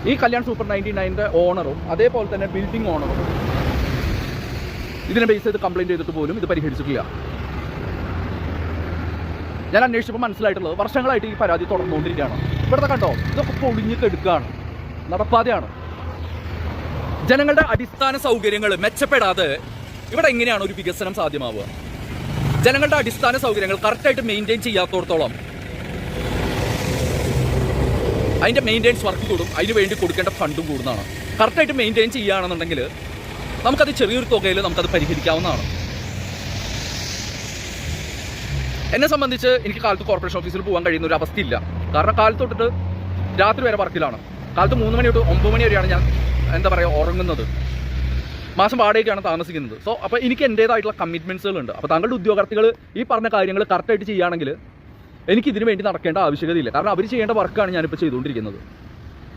ഈ കല്യാൺ സൂപ്പർ 99ന്റെ ഓണറും അതേപോലെ തന്നെ ബിൽഡിംഗ് ഓണറും ഇതിനെ ബേസ് ചെയ്ത് കംപ്ലയിൻറ്റ് ചെയ്തിട്ട് പോലും ഇത് പരിഹരിച്ചിട്ടില്ല. ഞാൻ അന്വേഷിച്ചപ്പോൾ മനസ്സിലായിട്ടുള്ളത് വർഷങ്ങളായിട്ട് ഈ പരാതി തുടർന്നുകൊണ്ടിരിക്കുകയാണ്. ഇവിടുത്തെ കണ്ടോ, ഇതൊക്കെ പൊളിഞ്ഞ് കെടുക്കുകയാണ്, നടപ്പാതെയാണ്. ജനങ്ങളുടെ അടിസ്ഥാന സൗകര്യങ്ങൾ മെച്ചപ്പെടാതെ ഇവിടെ എങ്ങനെയാണ് ഒരു വികസനം സാധ്യമാവുക? ജനങ്ങളുടെ അടിസ്ഥാന സൗകര്യങ്ങൾ കറക്റ്റായിട്ട് മെയിൻറ്റെയിൻ ചെയ്യാത്തോടത്തോളം അതിൻ്റെ മെയിൻ്റെനൻസ് വർക്ക് കൂടും, അതിന് വേണ്ടി കൊടുക്കേണ്ട ഫണ്ടും കൂടുന്നതാണ്. കറക്റ്റായിട്ട് മെയിൻറ്റെയിൻ ചെയ്യുകയാണെന്നുണ്ടെങ്കിൽ നമുക്കത് ചെറിയൊരു തുകയിൽ നമുക്കത് പരിഹരിക്കാവുന്നതാണ്. എന്നെ സംബന്ധിച്ച് എനിക്ക് കാലത്ത് കോർപ്പറേഷൻ ഓഫീസിൽ പോകാൻ കഴിയുന്ന ഒരു അവസ്ഥയില്ല. കാരണം കാലത്ത് തൊട്ടിട്ട് രാത്രി വരെ വർക്കിലാണ്. കാലത്ത് 3 മണി തൊട്ട് 9 മണി വരെയാണ് ഞാൻ ഉറങ്ങുന്നത്. മാസം വാടകയ്ക്കാണ് താമസിക്കുന്നത്. സോ അപ്പോൾ എനിക്ക് എൻ്റേതായിട്ടുള്ള കമ്മിറ്റ്മെൻറ്റ്സുകളുണ്ട്. അപ്പോൾ താങ്കളുടെ ഉദ്യോഗാർത്ഥികൾ ഈ പറഞ്ഞ കാര്യങ്ങൾ കറക്റ്റായിട്ട് ചെയ്യുകയാണെങ്കിൽ എനിക്ക് ഇതിനു വേണ്ടി നടക്കേണ്ട ആവശ്യകതയില്ല. കാരണം അവർ ചെയ്യേണ്ട വർക്കാണ് ഞാനിപ്പോൾ ചെയ്തുകൊണ്ടിരിക്കുന്നത്.